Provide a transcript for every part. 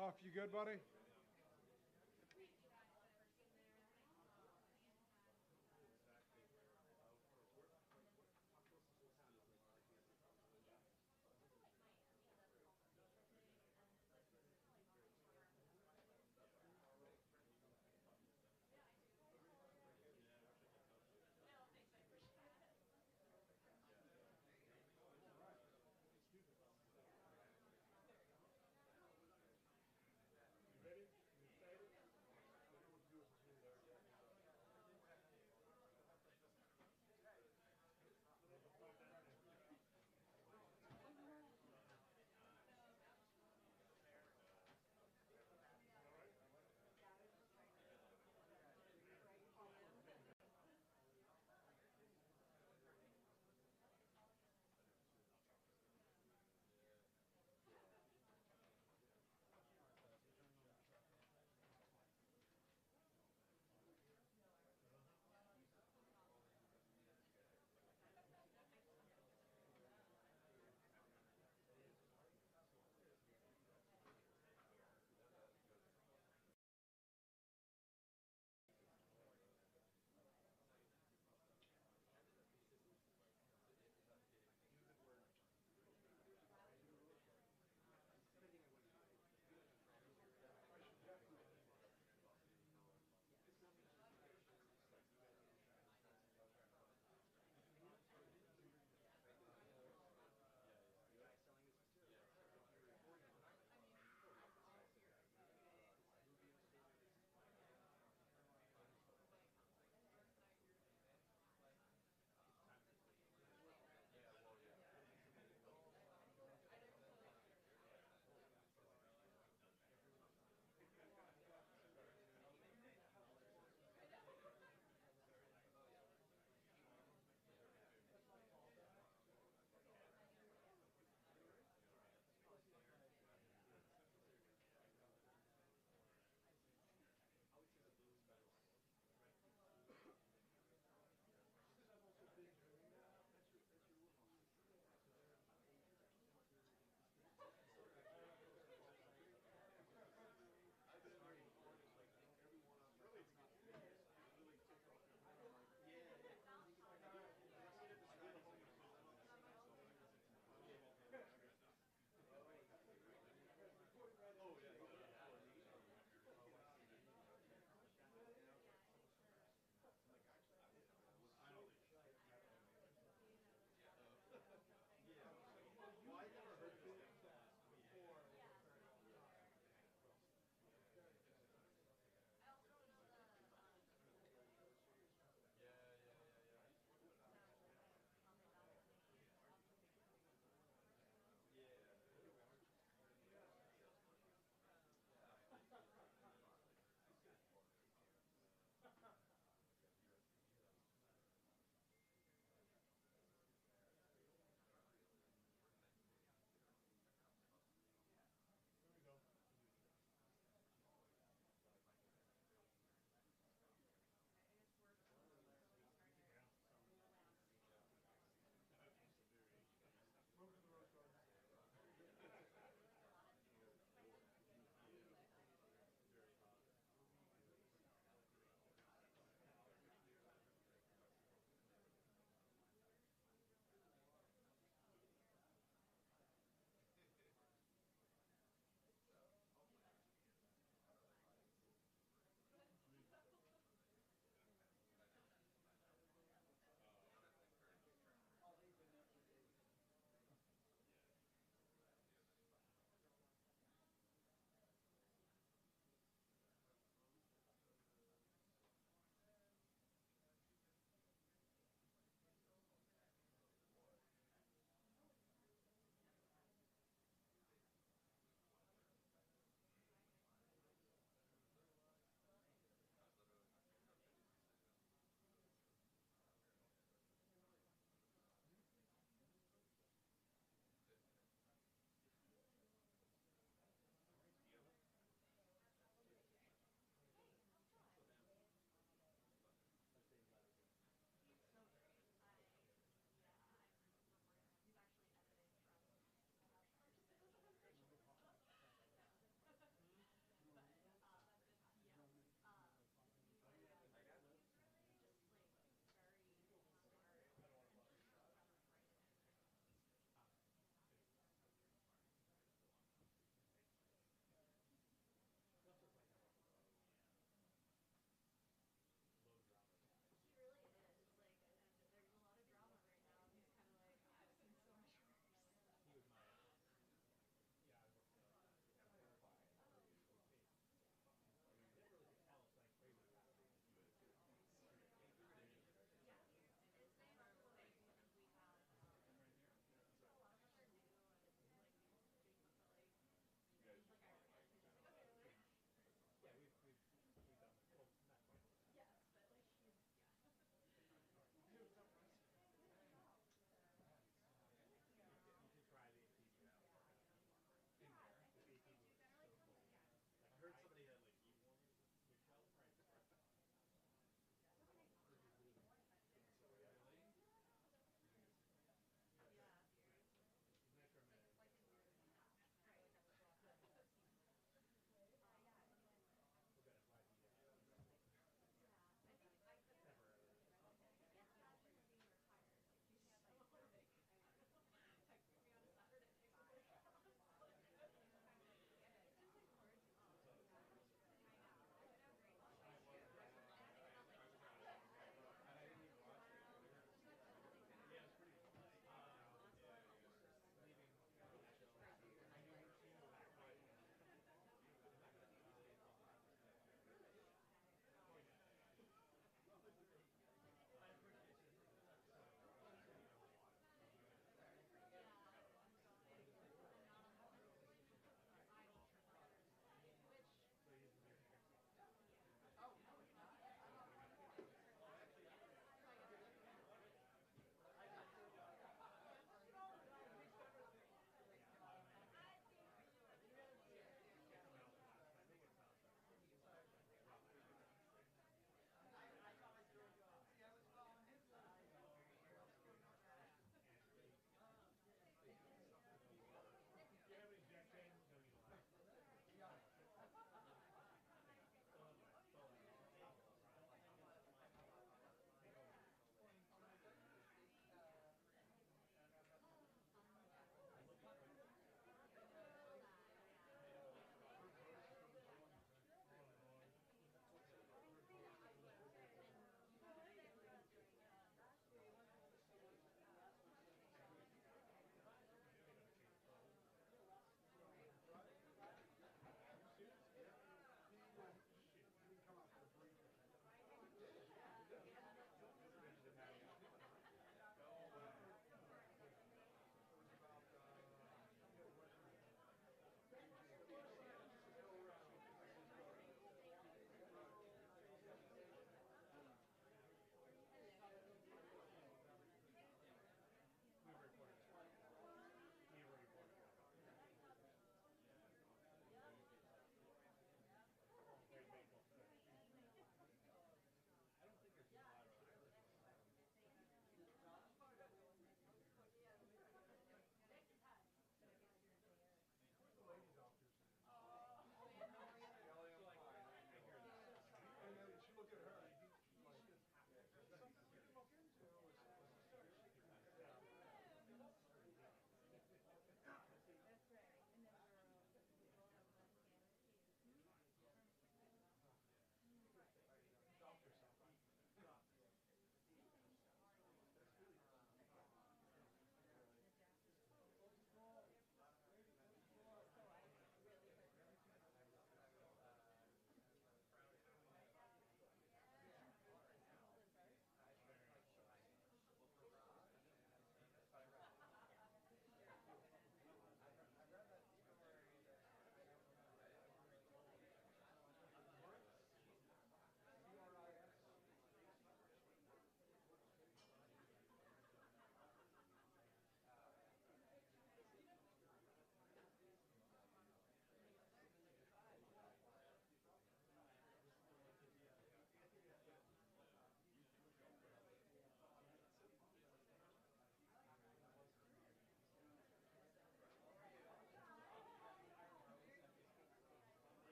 Huff, you good, buddy?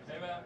Hey, man.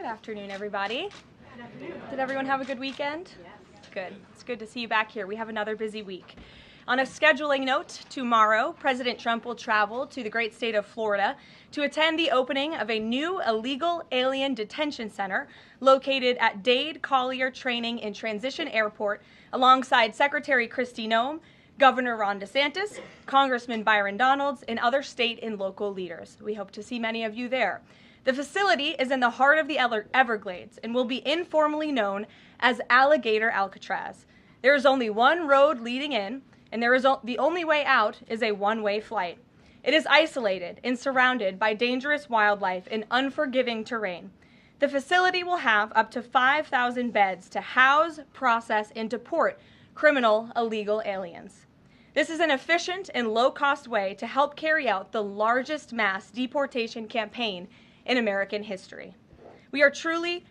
Good afternoon, everybody. Did everyone have a good weekend? Yes. Good. It's good to see you back here. We have another busy week. On a scheduling note, tomorrow, President Trump will travel to the great state of Florida to attend the opening of a new illegal alien detention center located at Dade Collier Training and Transition Airport alongside Secretary Kristi Noem, Governor Ron DeSantis, Congressman Byron Donalds, and other state and local leaders. We hope to see many of you there. The facility is in the heart of the Everglades and will be informally known as Alligator Alcatraz. There is only one road leading in, and the only way out is a one-way flight. It is isolated and surrounded by dangerous wildlife and unforgiving terrain. The facility will have up to 5,000 beds to house, process, and deport criminal illegal aliens. This is an efficient and low-cost way to help carry out the largest mass deportation campaign in American history. We are truly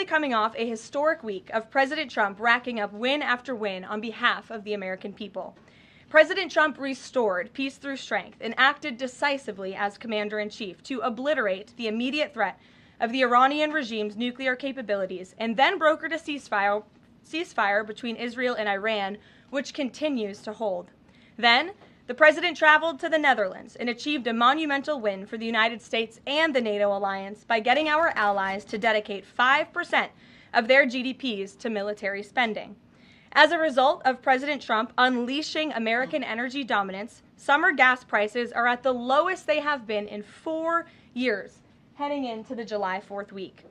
coming off a historic week of President Trump racking up win after win on behalf of the American people. President Trump restored peace through strength and acted decisively as commander-in-chief to obliterate the immediate threat of the Iranian regime's nuclear capabilities and then brokered a ceasefire between Israel and Iran, which continues to hold. Then, the president traveled to the Netherlands and achieved a monumental win for the United States and the NATO alliance by getting our allies to dedicate 5% of their GDPs to military spending. As a result of President Trump unleashing American energy dominance, summer gas prices are at the lowest they have been in 4 years, heading into the July 4th week.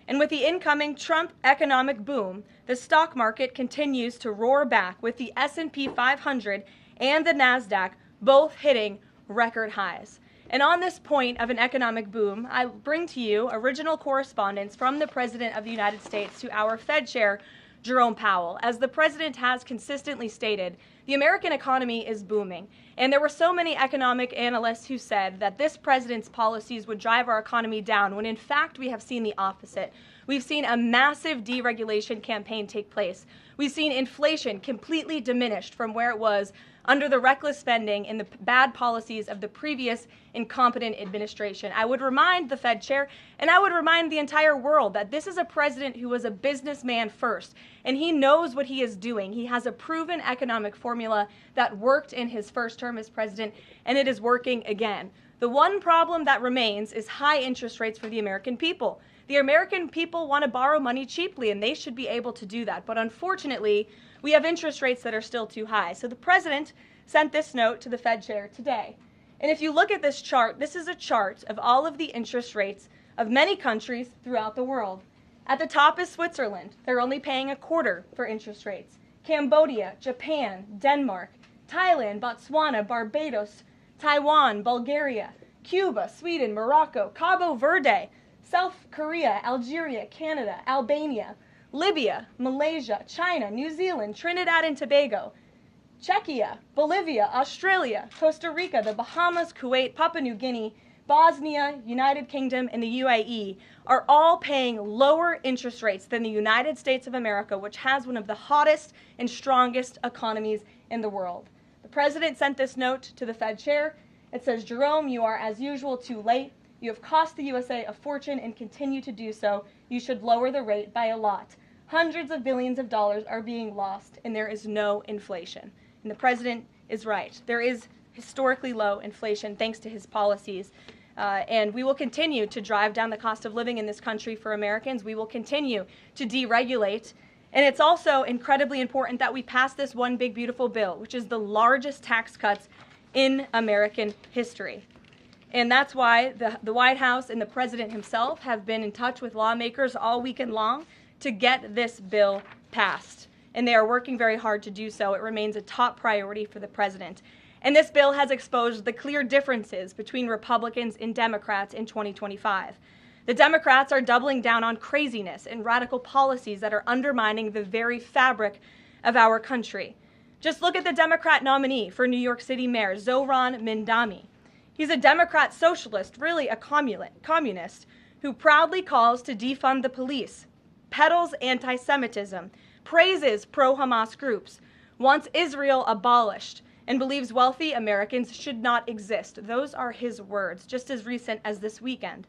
And with the incoming Trump economic boom, the stock market continues to roar back with the S&P 500 and the NASDAQ both hitting record highs. And on this point of an economic boom, I bring to you original correspondence from the President of the United States to our Fed Chair, Jerome Powell. As the President has consistently stated, the American economy is booming. And there were so many economic analysts who said that this president's policies would drive our economy down, when in fact we have seen the opposite. We've seen a massive deregulation campaign take place. We've seen inflation completely diminished from where it was under the reckless spending and the bad policies of the previous incompetent administration. I would remind the Fed chair, and I would remind the entire world, that this is a president who was a businessman first, and he knows what he is doing. He has a proven economic formula that worked in his first term as president, and it is working again. The one problem that remains is high interest rates for the American people. The American people want to borrow money cheaply, and they should be able to do that. But unfortunately, we have interest rates that are still too high. So the president sent this note to the Fed chair today. And if you look at this chart, this is a chart of all of the interest rates of many countries throughout the world. At the top is Switzerland. They're only paying a quarter for interest rates. Cambodia, Japan, Denmark, Thailand, Botswana, Barbados, Taiwan, Bulgaria, Cuba, Sweden, Morocco, Cabo Verde, South Korea, Algeria, Canada, Albania, Libya, Malaysia, China, New Zealand, Trinidad and Tobago, Czechia, Bolivia, Australia, Costa Rica, the Bahamas, Kuwait, Papua New Guinea, Bosnia, United Kingdom, and the UAE are all paying lower interest rates than the United States of America, which has one of the hottest and strongest economies in the world. The president sent this note to the Fed chair. It says, "Jerome, you are as usual too late. You have cost the USA a fortune and continue to do so. You should lower the rate by a lot. Hundreds of billions of dollars are being lost, and there is no inflation." And the president is right. There is historically low inflation thanks to his policies. And we will continue to drive down the cost of living in this country for Americans. We will continue to deregulate. And it's also incredibly important that we pass this one big, beautiful bill, which is the largest tax cuts in American history. And that's why the White House and the president himself have been in touch with lawmakers all weekend long to get this bill passed. And they are working very hard to do so. It remains a top priority for the president. And this bill has exposed the clear differences between Republicans and Democrats in 2025. The Democrats are doubling down on craziness and radical policies that are undermining the very fabric of our country. Just look at the Democrat nominee for New York City Mayor, Zohran Mamdani. He's a Democrat socialist, really a communist, who proudly calls to defund the police, peddles anti-Semitism, praises pro-Hamas groups, wants Israel abolished, and believes wealthy Americans should not exist. Those are his words, just as recent as this weekend.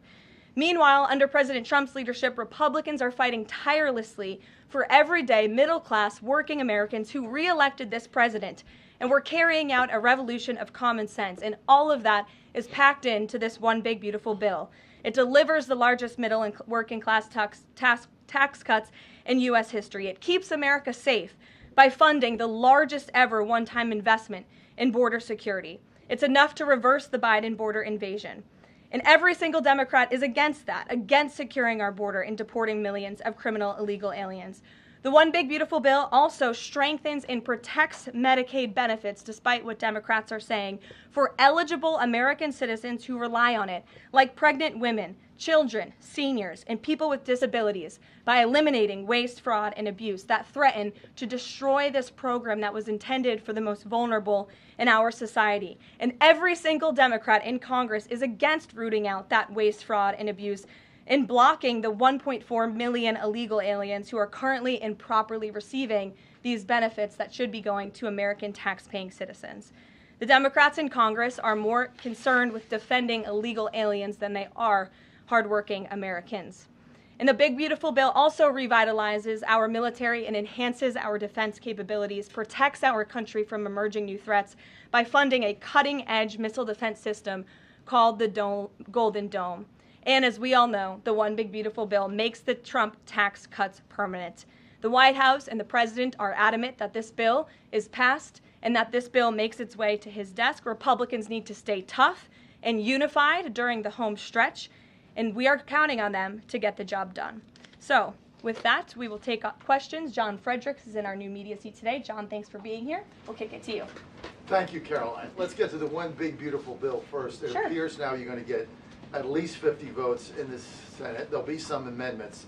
Meanwhile, under President Trump's leadership, Republicans are fighting tirelessly for everyday, middle-class, working Americans who re-elected this president. And we're carrying out a revolution of common sense. And all of that is packed into this one big, beautiful bill. It delivers the largest middle and working class tax cuts in U.S. history. It keeps America safe by funding the largest ever one-time investment in border security. It's enough to reverse the Biden border invasion. And every single Democrat is against that, against securing our border and deporting millions of criminal illegal aliens. The One Big Beautiful Bill also strengthens and protects Medicaid benefits, despite what Democrats are saying, for eligible American citizens who rely on it, like pregnant women, children, seniors, and people with disabilities, by eliminating waste, fraud, and abuse that threaten to destroy this program that was intended for the most vulnerable in our society. And every single Democrat in Congress is against rooting out that waste, fraud, and abuse in blocking the 1.4 million illegal aliens who are currently improperly receiving these benefits that should be going to American tax-paying citizens. The Democrats in Congress are more concerned with defending illegal aliens than they are hardworking Americans. And the Big Beautiful Bill also revitalizes our military and enhances our defense capabilities, protects our country from emerging new threats by funding a cutting-edge missile defense system called the Golden Dome. And as we all know, the One Big Beautiful Bill makes the Trump tax cuts permanent. The White House and the president are adamant that this bill is passed and that this bill makes its way to his desk. Republicans need to stay tough and unified during the home stretch, and we are counting on them to get the job done. So with that, we will take up questions. John Fredericks is in our new media seat today. John, thanks for being here. We'll kick it to you. Thank you, Karoline. Let's get to the One Big Beautiful Bill first. It Sure. appears now you're going to get at least 50 votes in the Senate. There'll be some amendments.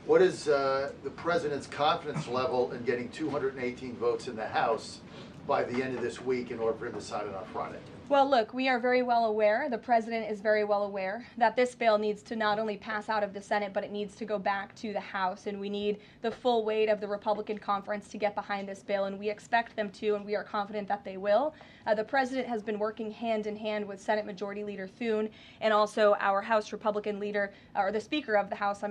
What is the president's confidence level in getting 218 votes in the House by the end of this week in order for him to sign it on Friday? Well, look, we are very well aware, the president is very well aware, that this bill needs to not only pass out of the Senate, but it needs to go back to the House, and we need the full weight of the Republican conference to get behind this bill, and we expect them to, and we are confident that they will. The president has been working hand in hand with Senate Majority Leader Thune and also our House Republican leader, or the Speaker of the House,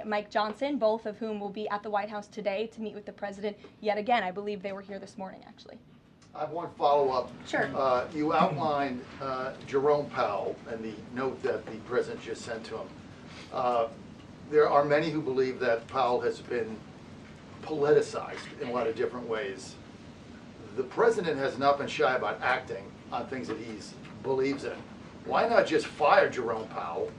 Mike Johnson, both of whom will be at the White House today to meet with the president yet again. I believe they were here this morning, actually. I have one follow-up. Sure. You outlined Jerome Powell and the note that the president just sent to him. There are many who believe that Powell has been politicized in a lot of different ways. The president has not been shy about acting on things that he believes in. Why not just fire Jerome Powell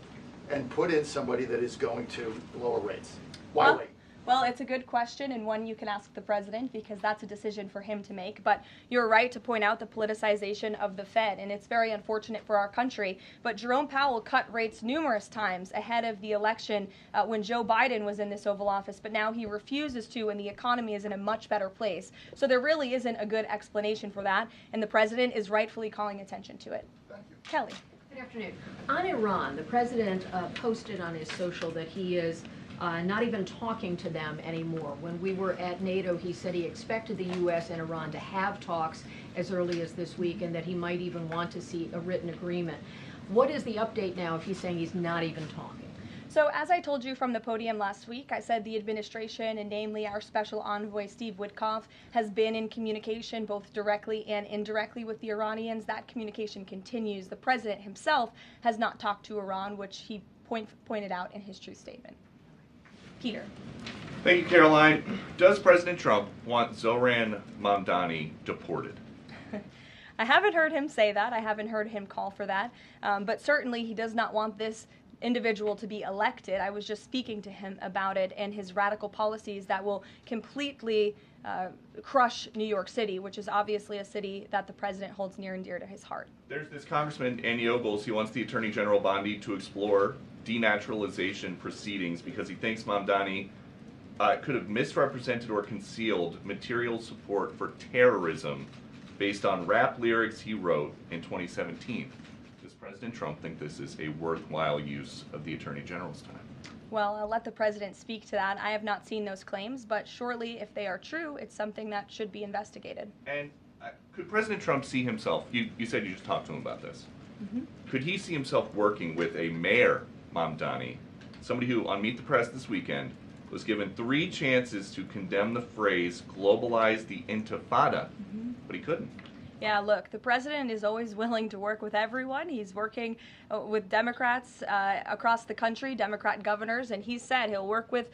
and put in somebody that is going to lower rates? Why wait? Well, it's a good question, and one you can ask the president, because that's a decision for him to make. But you're right to point out the politicization of the Fed, and it's very unfortunate for our country. But Jerome Powell cut rates numerous times ahead of the election when Joe Biden was in this Oval Office, but now he refuses to, and the economy is in a much better place. So there really isn't a good explanation for that, and the president is rightfully calling attention to it. Thank you. Kelly. Good afternoon. On Iran, the president posted on his social that he is not even talking to them anymore. When we were at NATO, he said he expected the U.S. and Iran to have talks as early as this week, and that he might even want to see a written agreement. What is the update now if he's saying he's not even talking? So as I told you from the podium last week, I said the administration, and namely our special envoy Steve Witkoff, has been in communication both directly and indirectly with the Iranians. That communication continues. The president himself has not talked to Iran, which he pointed out in his truth statement. Peter. Thank you, Caroline. Does President Trump want Zohran Mamdani deported? I haven't heard him say that. I haven't heard him call for that. But certainly he does not want this individual to be elected. I was just speaking to him about it and his radical policies that will completely crush New York City, which is obviously a city that the president holds near and dear to his heart. There's this Congressman, Andy Ogles. He wants the Attorney General Bondi to explore denaturalization proceedings because he thinks Mamdani could have misrepresented or concealed material support for terrorism based on rap lyrics he wrote in 2017. Does President Trump think this is a worthwhile use of the Attorney General's time? Well, I'll let the president speak to that. I have not seen those claims, but surely if they are true, it's something that should be investigated. And could President Trump see himself, you said you just talked to him about this, could he see himself working with a mayor Mamdani, somebody who, on Meet the Press this weekend, was given 3 chances to condemn the phrase globalize the intifada, but he couldn't. Yeah, look, the president is always willing to work with everyone. He's working with Democrats across the country, Democrat governors, and he said he'll work with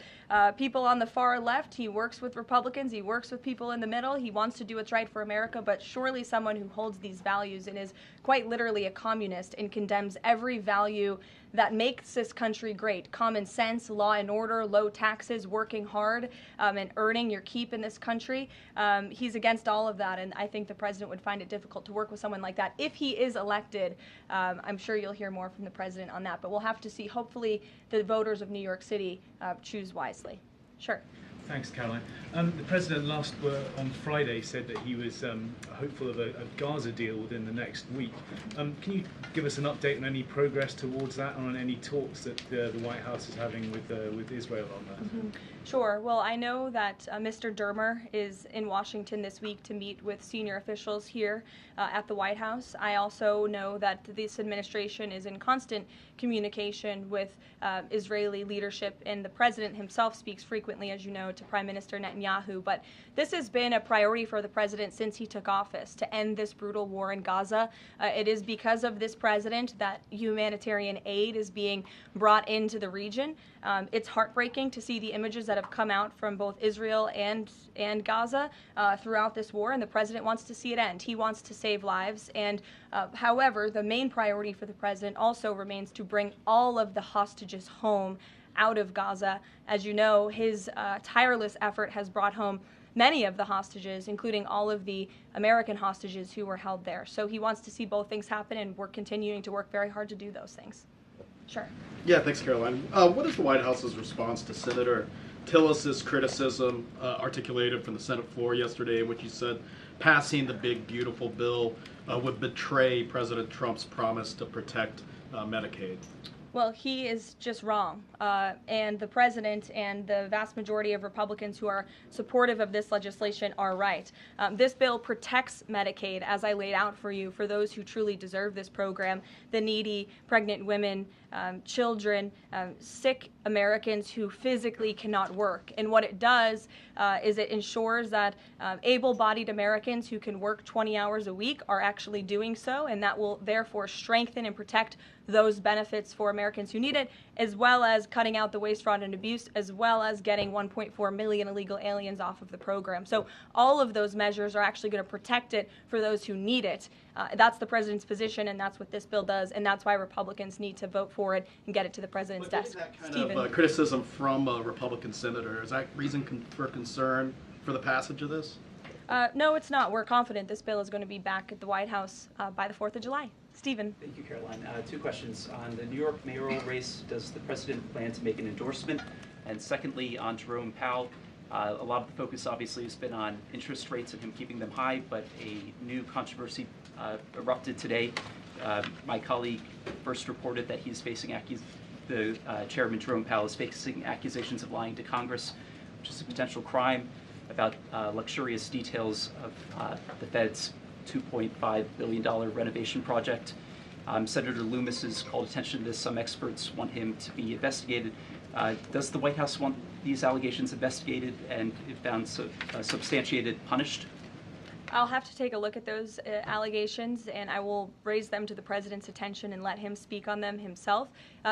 people on the far left. He works with Republicans. He works with people in the middle. He wants to do what's right for America, but surely someone who holds these values and is quite literally a communist and condemns every value that makes this country great. Common sense, law and order, low taxes, working hard, and earning your keep in this country. He's against all of that, and I think the president would find it difficult to work with someone like that. If he is elected, I'm sure you'll hear more from the president on that, but we'll have to see. Hopefully the voters of New York City choose wisely. Sure. Thanks, Caroline. The president on Friday said that he was hopeful of a Gaza deal within the next week. Can you give us an update on any progress towards that, and on any talks that the White House is having with Israel on that? Sure. Well, I know that Mr. Dermer is in Washington this week to meet with senior officials here at the White House. I also know that this administration is in constant communication with Israeli leadership, and the president himself speaks frequently, as you know, to Prime Minister Netanyahu. But this has been a priority for the president since he took office, to end this brutal war in Gaza. It is because of this president that humanitarian aid is being brought into the region. It's heartbreaking to see the images that have come out from both Israel and Gaza throughout this war, and the president wants to see it end. He wants to save lives, and however, the main priority for the president also remains to bring all of the hostages home out of Gaza. As you know, his tireless effort has brought home many of the hostages, including all of the American hostages who were held there. So he wants to see both things happen, and we're continuing to work very hard to do those things. Sure. Yeah, thanks, Caroline. What is the White House's response to Senator Tillis's criticism articulated from the Senate floor yesterday, in which he said passing the big, beautiful bill would betray President Trump's promise to protect Medicaid? Well, he is just wrong. And the president and the vast majority of Republicans who are supportive of this legislation are right. This bill protects Medicaid, as I laid out for you, for those who truly deserve this program, the needy, pregnant women, children, sick Americans who physically cannot work. And what it does is it ensures that able-bodied Americans who can work 20 hours a week are actually doing so, and that will therefore strengthen and protect those benefits for Americans who need it, as well as cutting out the waste, fraud, and abuse, as well as getting 1.4 million illegal aliens off of the program. So all of those measures are actually going to protect it for those who need it. That's the president's position, and that's what this bill does, and that's why Republicans need to vote for it and get it to the president's desk. That kind of criticism from a Republican senator, is that reason for concern for the passage of this? No, it's not. We're confident this bill is going to be back at the White House by the 4th of July. Stephen. Thank you, Caroline. 2 questions. On the New York mayoral race, does the president plan to make an endorsement? And secondly, on Jerome Powell, a lot of the focus obviously has been on interest rates and him keeping them high, but a new controversy erupted today. My colleague first reported that he's facing Chairman Jerome Powell is facing accusations of lying to Congress, which is a potential crime, about luxurious details of the Fed's $2.5 billion renovation project. Senator Loomis has called attention to this. Some experts want him to be investigated. Does the White House want these allegations investigated and, if found substantiated, punished? I'll have to take a look at those allegations, and I will raise them to the president's attention and let him speak on them himself.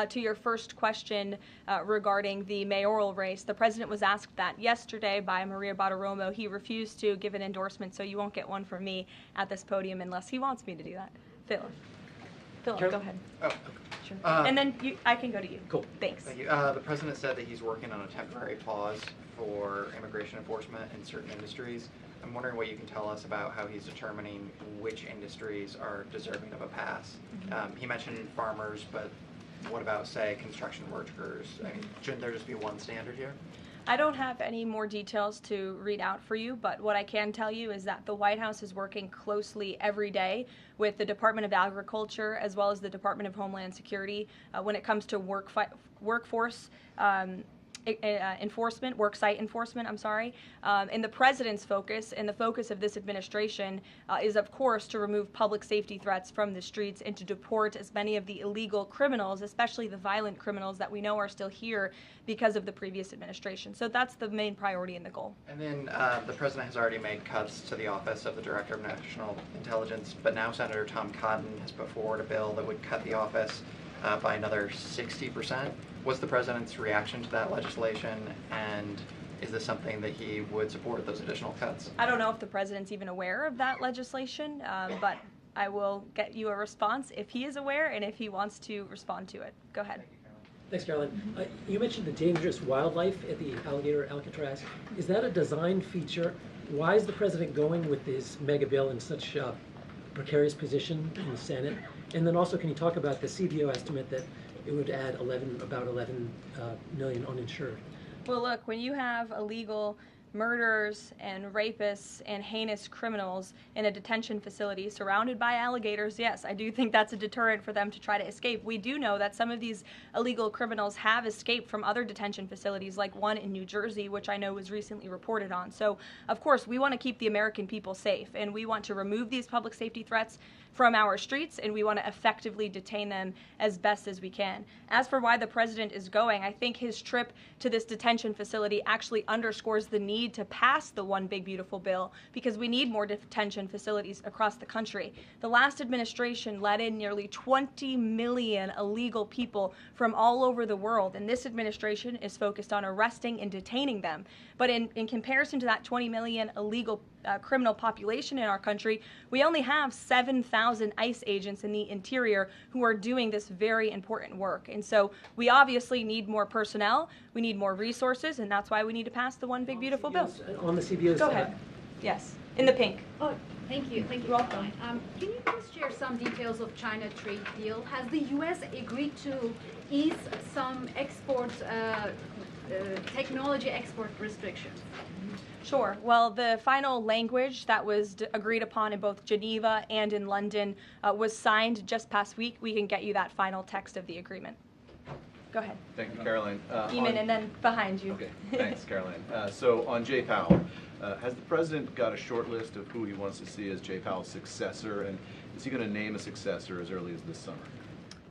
To your first question regarding the mayoral race, the president was asked that yesterday by Maria Bartiromo. He refused to give an endorsement, so you won't get one from me at this podium unless he wants me to do that. Philip, go ahead. Oh, okay. Sure. And then I can go to you. Cool. Thanks. Thank you. The president said that he's working on a temporary pause for immigration enforcement in certain industries. I'm wondering what you can tell us about how he's determining which industries are deserving of a pass. He mentioned farmers, but what about, say, construction workers? I mean, shouldn't there just be one standard here? I don't have any more details to read out for you, but what I can tell you is that the White House is working closely every day with the Department of Agriculture as well as the Department of Homeland Security when it comes to workforce enforcement, worksite enforcement, I'm sorry. And the president's focus and the focus of this administration is, of course, to remove public safety threats from the streets and to deport as many of the illegal criminals, especially the violent criminals that we know are still here because of the previous administration. So that's the main priority and the goal. And then the president has already made cuts to the office of the Director of National Intelligence, but now Senator Tom Cotton has put forward a bill that would cut the office by another 60%. What's the president's reaction to that legislation, and is this something that he would support, those additional cuts? I don't know if the president's even aware of that legislation, but I will get you a response if he is aware and if he wants to respond to it. Go ahead. Thanks, Caroline. You mentioned the dangerous wildlife at the alligator Alcatraz. Is that a design feature? Why is the president going with this mega bill in such a precarious position in the Senate? And then also, can you talk about the CBO estimate that it would add about 11 million uninsured? Well, look, when you have illegal murderers and rapists and heinous criminals in a detention facility surrounded by alligators, yes, I do think that's a deterrent for them to try to escape. We do know that some of these illegal criminals have escaped from other detention facilities, like one in New Jersey, which I know was recently reported on. So, of course, we want to keep the American people safe, and we want to remove these public safety threats from our streets, and we want to effectively detain them as best as we can. As for why the president is going, I think his trip to this detention facility actually underscores the need to pass the One Big Beautiful Bill, because we need more detention facilities across the country. The last administration let in nearly 20 million illegal people from all over the world, and this administration is focused on arresting and detaining them. But in comparison to that 20 million illegal criminal population in our country, we only have 7,000 ICE agents in the interior who are doing this very important work. And so we obviously need more personnel, we need more resources, and that's why we need to pass the One Big Beautiful Bill. On the CBO's Go ahead. Yes, in the pink. Oh, thank you. Thank you. You're welcome. Can you please share some details of China trade deal? Has the U.S. agreed to ease some export, technology export restrictions? Sure. Well, the final language that was agreed upon in both Geneva and in London was signed just past week. We can get you that final text of the agreement. Go ahead. Thank you, Caroline. Eamon, and then behind you. Okay, thanks, Caroline. So on Jay Powell, has the president got a short list of who he wants to see as Jay Powell's successor, and is he going to name a successor as early as this summer?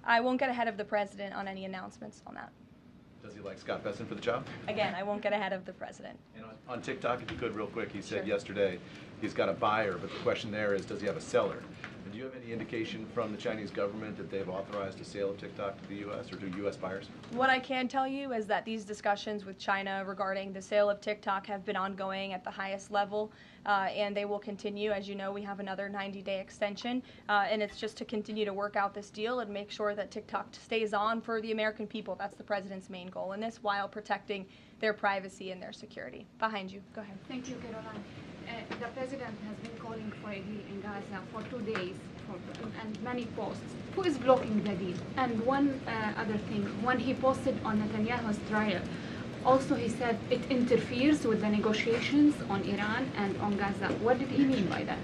I won't get ahead of the president on any announcements on that. Does he like Scott Besson for the job? Again, I won't get ahead of the president. And on TikTok, if you could, real quick, he said Sure. yesterday he's got a buyer, but the question there is, does he have a seller? And do you have any indication from the Chinese government that they've authorized a sale of TikTok to the U.S. or to U.S. buyers? What I can tell you is that these discussions with China regarding the sale of TikTok have been ongoing at the highest level, and they will continue. As you know, we have another 90-day extension, and it's just to continue to work out this deal and make sure that TikTok stays on for the American people. That's the president's main goal in this, while protecting their privacy and their security. Behind you. Go ahead. Thank you, Caroline. The president has been calling for a deal in Gaza for 2 days and many posts. Who is blocking the deal? And one other thing, when he posted on Netanyahu's trial, also he said it interferes with the negotiations on Iran and on Gaza. What did he mean by that?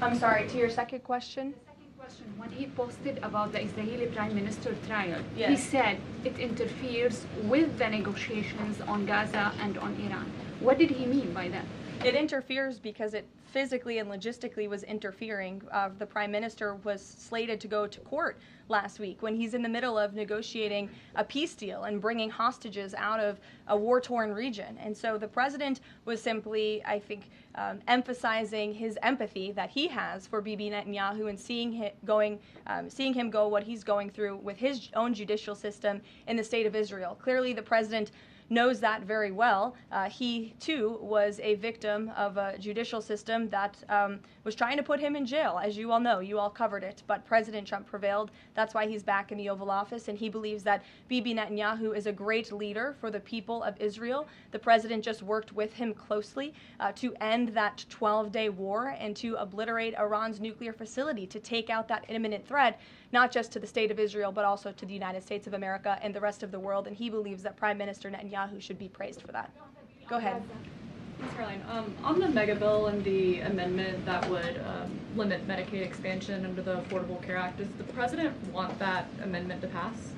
I'm sorry, to your second question? When he posted about the Israeli Prime Minister trial, Yes. he said it interferes with the negotiations on Gaza and on Iran. What did he mean by that? It interferes because it physically and logistically was interfering. The prime minister was slated to go to court last week when he's in the middle of negotiating a peace deal and bringing hostages out of a war-torn region. And so the president was simply, I think, emphasizing his empathy that he has for Bibi Netanyahu and seeing him go what he's going through with his own judicial system in the state of Israel. Clearly, the president knows that very well. He, too, was a victim of a judicial system that was trying to put him in jail, as you all know. You all covered it. But President Trump prevailed. That's why he's back in the Oval Office, and he believes that Bibi Netanyahu is a great leader for the people of Israel. The president just worked with him closely to end that 12-day war and to obliterate Iran's nuclear facility, to take out that imminent threat, not just to the state of Israel, but also to the United States of America and the rest of the world. And he believes that Prime Minister Netanyahu should be praised for that. Go ahead. Thanks, Caroline. On the mega bill and the amendment that would limit Medicaid expansion under the Affordable Care Act, does the president want that amendment to pass?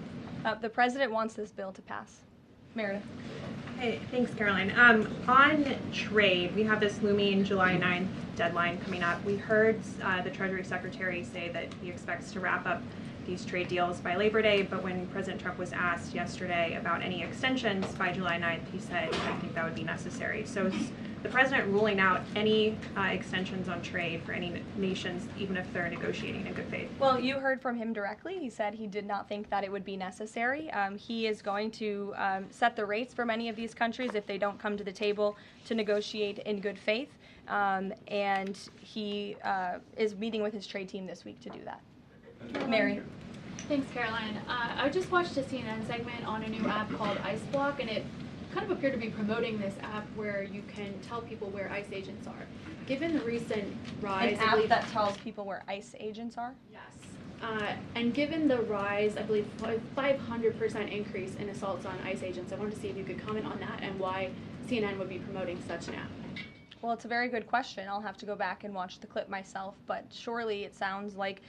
The president wants this bill to pass. Meredith. Hey, thanks, Caroline. On trade, we have this looming July 9th deadline coming up. We heard the Treasury Secretary say that he expects to wrap up these trade deals by Labor Day, but when President Trump was asked yesterday about any extensions by July 9th, he said, I think that would be necessary. So is the president ruling out any extensions on trade for any nations, even if they're negotiating in good faith? Well, you heard from him directly. He said he did not think that it would be necessary. He is going to set the rates for many of these countries if they don't come to the table to negotiate in good faith. And he is meeting with his trade team this week to do that. Mary. Thanks, Caroline. I just watched a CNN segment on a new app called Ice Block, and it kind of appeared to be promoting this app where you can tell people where ICE agents are. Given the recent rise, An app that tells people where ICE agents are? Yes. And given the rise, I believe 500% increase in assaults on ICE agents, I wanted to see if you could comment on that and why CNN would be promoting such an app. Well, it's a very good question. I'll have to go back and watch the clip myself, but surely it sounds like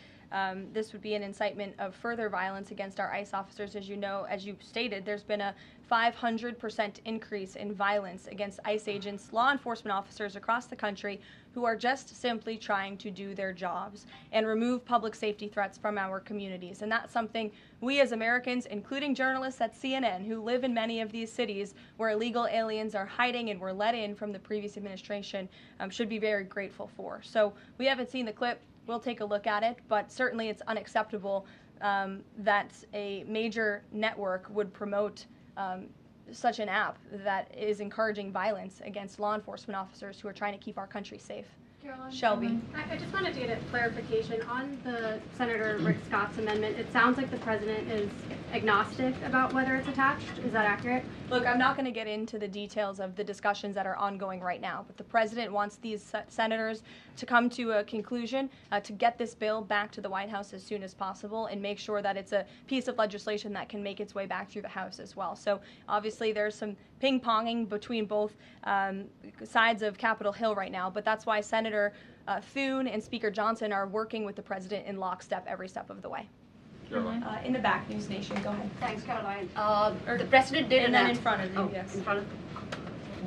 this would be an incitement of further violence against our ICE officers. As you know, as you stated, there's been a 500% increase in violence against ICE agents, law enforcement officers across the country who are just simply trying to do their jobs and remove public safety threats from our communities. And that's something we as Americans, including journalists at CNN who live in many of these cities where illegal aliens are hiding and were let in from the previous administration, should be very grateful for. So we haven't seen the clip. We'll take a look at it, but certainly it's unacceptable that a major network would promote such an app that is encouraging violence against law enforcement officers who are trying to keep our country safe. Caroline, Shelby. I just wanted to get a clarification on the Senator Rick Scott's amendment. It sounds like the president is agnostic about whether it's attached. Is that accurate? Look, I'm not going to get into the details of the discussions that are ongoing right now, but the president wants these senators to come to a conclusion, to get this bill back to the White House as soon as possible and make sure that it's a piece of legislation that can make its way back through the House as well. So obviously there's some ping-ponging between both sides of Capitol Hill right now, but that's why Senator Thune and Speaker Johnson are working with the president in lockstep every step of the way. In the back, News Nation, go ahead. Thanks, Caroline. The president did and then announce. in front of you, yes. In front of.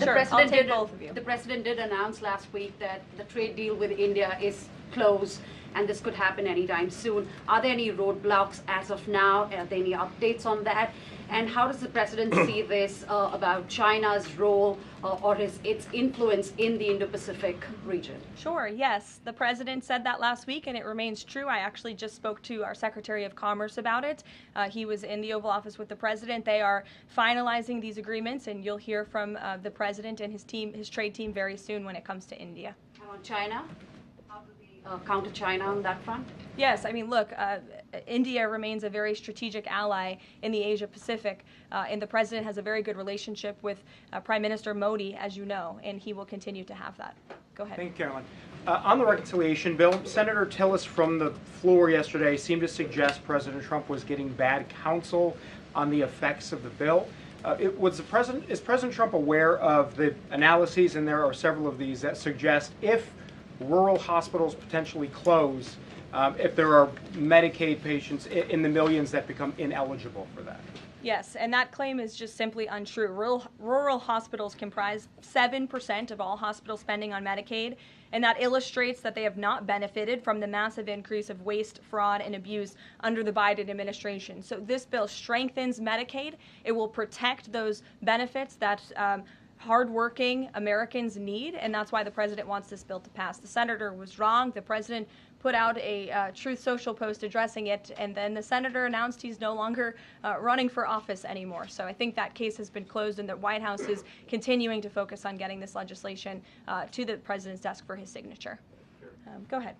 Sure, I'll take both of you. The president did announce last week that the trade deal with India is closed, and this could happen anytime soon. Are there any roadblocks as of now? Are there any updates on that? And how does the president see this about China's role or its influence in the Indo-Pacific region? Sure, yes. The president said that last week, and it remains true. I actually just spoke to our Secretary of Commerce about it. He was in the Oval Office with the president. They are finalizing these agreements, and you'll hear from the president and his team, his trade team, very soon when it comes to India. And on China? How do we counter China on that front? Yes, I mean, look, India remains a very strategic ally in the Asia Pacific, and the president has a very good relationship with Prime Minister Modi, as you know, and he will continue to have that. Go ahead. Thank you, Caroline. On the reconciliation bill, Senator Tillis from the floor yesterday seemed to suggest President Trump was getting bad counsel on the effects of the bill. Is President Trump aware of the analyses, and there are several of these, that suggest if rural hospitals potentially close, if there are Medicaid patients in the millions that become ineligible for that? Yes, and that claim is just simply untrue. Rural hospitals comprise 7% of all hospital spending on Medicaid, and that illustrates that they have not benefited from the massive increase of waste, fraud, and abuse under the Biden administration. So this bill strengthens Medicaid. It will protect those benefits that hardworking Americans need, and that's why the president wants this bill to pass. The senator was wrong. The president put out a Truth Social post addressing it, and then the senator announced he's no longer running for office anymore. So I think that case has been closed, and the White House is continuing to focus on getting this legislation to the president's desk for his signature. Go ahead.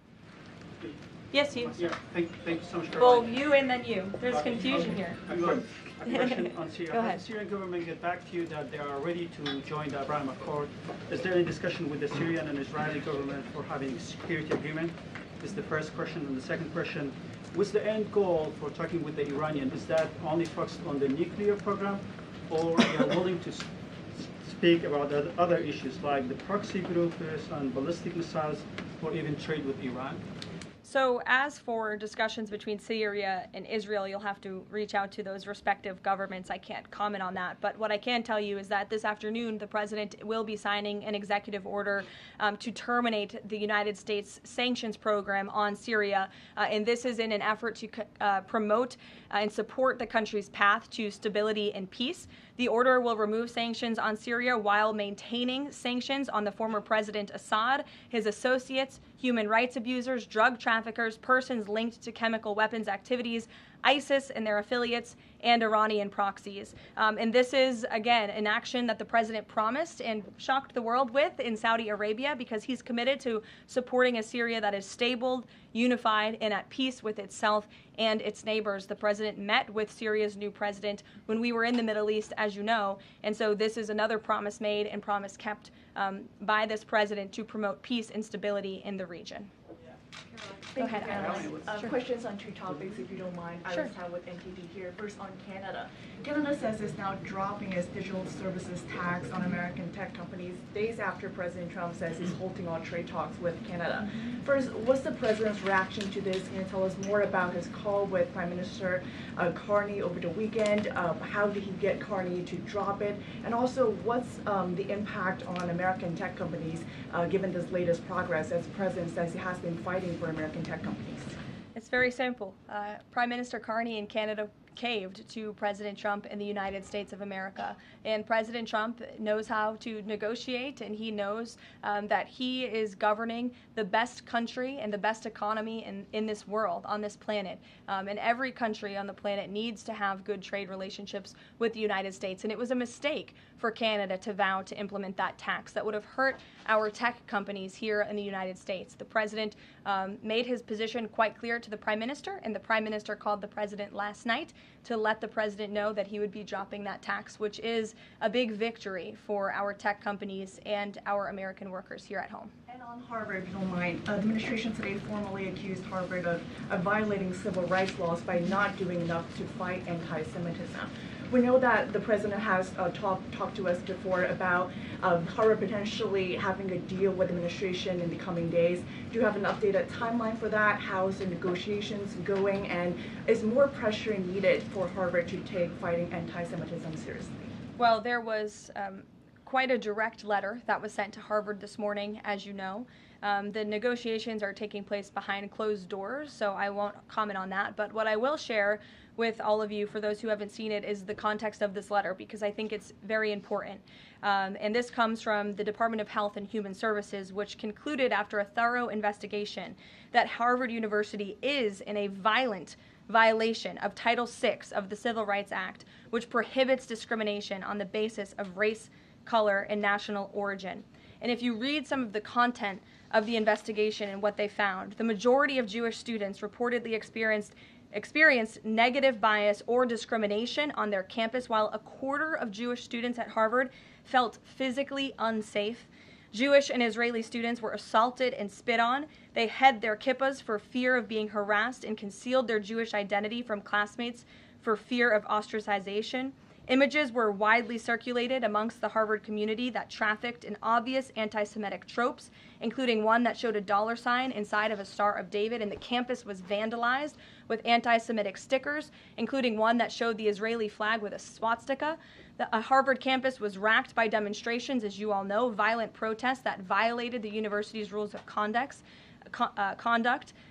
Yes, you. Yeah, thank you so much. Well, you and then you. There's confusion here. A question on Syria. Go ahead. Has the Syrian government get back to you that they are ready to join the Abraham Accord? Is there any discussion with the Syrian and Israeli government for having a security agreement? Is the first question. And the second question, what's the end goal for talking with the Iranian? Is that only focused on the nuclear program, or they are willing to speak about other issues like the proxy groups and ballistic missiles, or even trade with Iran? So as for discussions between Syria and Israel, you'll have to reach out to those respective governments. I can't comment on that. But what I can tell you is that this afternoon, the president will be signing an executive order to terminate the United States sanctions program on Syria. And this is in an effort to promote and support the country's path to stability and peace. The order will remove sanctions on Syria while maintaining sanctions on the former President Assad, his associates, human rights abusers, drug traffickers, persons linked to chemical weapons activities, ISIS and their affiliates, and Iranian proxies. And this is, again, an action that the president promised and shocked the world with in Saudi Arabia, because he's committed to supporting a Syria that is stable, unified, and at peace with itself and its neighbors. The president met with Syria's new president when we were in the Middle East, as you know, and so this is another promise made and promise kept by this president to promote peace and stability in the region. Go ahead, Alice. Sure. Questions on two topics, if you don't mind. Sure. I will start with NTD here. First, on Canada. Canada says it's now dropping its digital services tax on American tech companies days after President Trump says he's halting all trade talks with Canada. First, what's the president's reaction to this? Can you tell us more about his call with Prime Minister Carney over the weekend? How did he get Carney to drop it? And also, what's the impact on American tech companies given this latest progress, as the president says he has been fighting for American tech companies? It's very simple. Prime Minister Carney in Canada caved to President Trump in the United States of America. And President Trump knows how to negotiate, and he knows that he is governing the best country and the best economy in this world, on this planet. And every country on the planet needs to have good trade relationships with the United States. And it was a mistake for Canada to vow to implement that tax that would have hurt our tech companies here in the United States. The president made his position quite clear to the Prime Minister, and the Prime Minister called the president last night to let the president know that he would be dropping that tax, which is a big victory for our tech companies and our American workers here at home. And on Harvard, if you don't mind, the administration today formally accused Harvard of violating civil rights laws by not doing enough to fight anti-Semitism. We know that the president has talked to us before about Harvard potentially having a deal with the administration in the coming days. Do you have an updated timeline for that? How's the negotiations going? And is more pressure needed for Harvard to take fighting anti-Semitism seriously? Well, there was quite a direct letter that was sent to Harvard this morning, as you know. The negotiations are taking place behind closed doors, so I won't comment on that. But what I will share with all of you, for those who haven't seen it, is the context of this letter, because I think it's very important. And this comes from the Department of Health and Human Services, which concluded after a thorough investigation that Harvard University is in a violent violation of Title VI of the Civil Rights Act, which prohibits discrimination on the basis of race, color, and national origin. And if you read some of the content of the investigation and what they found, the majority of Jewish students reportedly experienced negative bias or discrimination on their campus, while a quarter of Jewish students at Harvard felt physically unsafe. Jewish and Israeli students were assaulted and spit on. They hid their kippahs for fear of being harassed and concealed their Jewish identity from classmates for fear of ostracization. Images were widely circulated amongst the Harvard community that trafficked in obvious anti-Semitic tropes, including one that showed a $sign inside of a Star of David, and the campus was vandalized with anti-Semitic stickers, including one that showed the Israeli flag with a swastika. The Harvard campus was racked by demonstrations, as you all know, violent protests that violated the university's rules of conduct.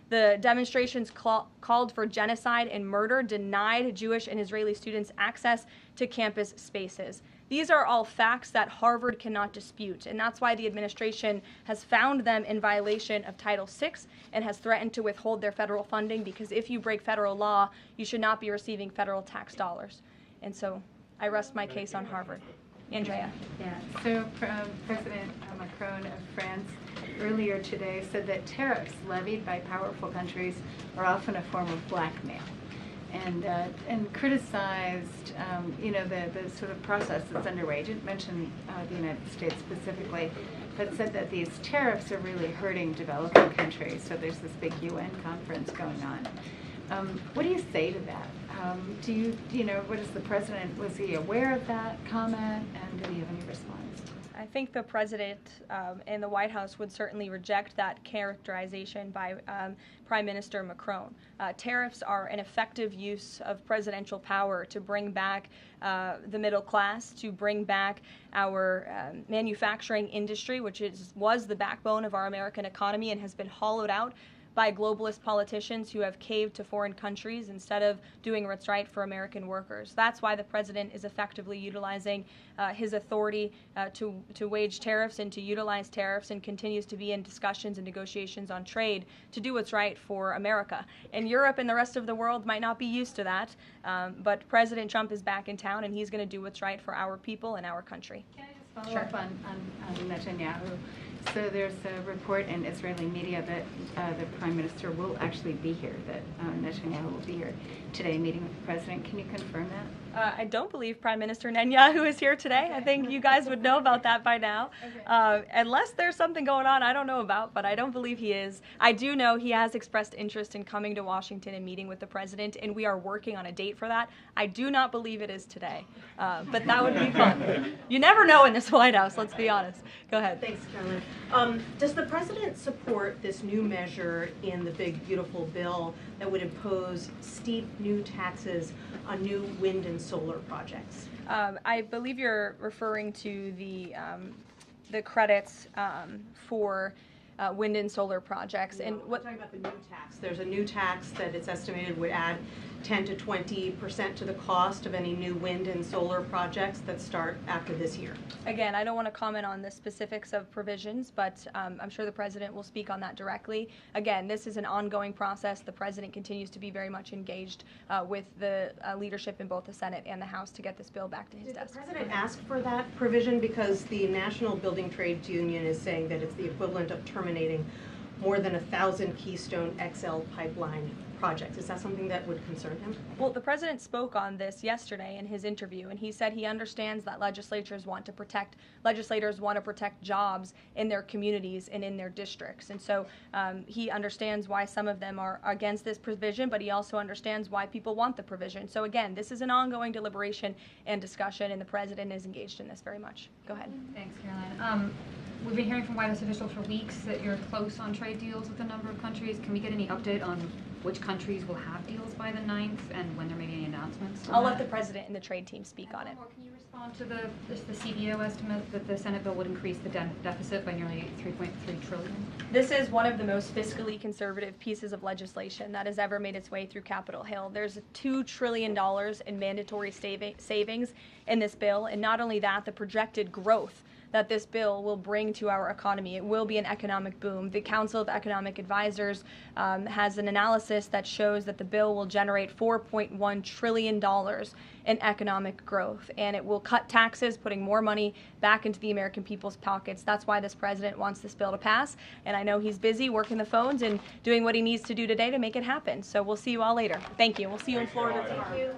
The demonstrations called for genocide and murder, denied Jewish and Israeli students access to campus spaces. These are all facts that Harvard cannot dispute, and that's why the administration has found them in violation of Title VI and has threatened to withhold their federal funding, because if you break federal law, you should not be receiving federal tax dollars. And so I rest my case on Harvard. Andrea. Yeah, so President Macron of France earlier today said that tariffs levied by powerful countries are often a form of blackmail, and criticized the sort of process that's underway. He didn't mention the United States specifically, but said that these tariffs are really hurting developing countries. So there's this big UN conference going on. What do you say to that? What is the president, was he aware of that comment, and did he have any response? I think the president and the White House would certainly reject that characterization by Prime Minister Macron. Tariffs are an effective use of presidential power to bring back the middle class, to bring back our manufacturing industry, which was the backbone of our American economy and has been hollowed out by globalist politicians who have caved to foreign countries instead of doing what's right for American workers. That's why the president is effectively utilizing his authority to wage tariffs and to utilize tariffs, and continues to be in discussions and negotiations on trade to do what's right for America. And Europe and the rest of the world might not be used to that, but President Trump is back in town, and he's going to do what's right for our people and our country. Can I just follow up on Netanyahu? So there's a report in Israeli media that the Prime Minister will actually be here, that Netanyahu will be here today meeting with the President. Can you confirm that? I don't believe Prime Minister Netanyahu is here today. I think you guys would know about that by now. Unless there's something going on I don't know about, but I don't believe he is. I do know he has expressed interest in coming to Washington and meeting with the President, and we are working on a date for that. I do not believe it is today, but that would be fun. You never know in this White House, let's be honest. Go ahead. Thanks, Karoline. Does the President support this new measure in the big, beautiful bill that would impose steep new taxes on new wind and solar projects? I believe you're referring to the credits for wind and solar projects. No, and we're talking about the new tax. There's a new tax that it's estimated would add 10 to 20% to the cost of any new wind and solar projects that start after this year. Again, I don't want to comment on the specifics of provisions, but I'm sure the President will speak on that directly. Again, this is an ongoing process. The President continues to be very much engaged with the leadership in both the Senate and the House to get this bill back to his desk. Did the President ask for that provision? Because the National Building Trades Union is saying that it's the equivalent of terminating more than 1,000 Keystone XL pipeline projects. Is that something that would concern him? Well, the President spoke on this yesterday in his interview, and he said he understands that legislators want to protect jobs in their communities and in their districts. And so he understands why some of them are against this provision, but he also understands why people want the provision. So again, this is an ongoing deliberation and discussion, and the President is engaged in this very much. Go ahead. Thanks, Caroline. We've been hearing from White House officials for weeks that you're close on trade deals with a number of countries. Can we get any update on which countries will have deals by the 9th and when there may be any announcements? I'll let the President and the trade team speak on it. Can you respond to the CBO estimate that the Senate bill would increase the deficit by nearly $3.3 trillion? This is one of the most fiscally conservative pieces of legislation that has ever made its way through Capitol Hill. There's $2 trillion in mandatory savings in this bill, and not only that, the projected growth that this bill will bring to our economy. It will be an economic boom. The Council of Economic Advisors has an analysis that shows that the bill will generate $4.1 trillion in economic growth, and it will cut taxes, putting more money back into the American people's pockets. That's why this president wants this bill to pass, and I know he's busy working the phones and doing what he needs to do today to make it happen. So we'll see you all later. Thank you. We'll see you in Florida tomorrow. Thank you.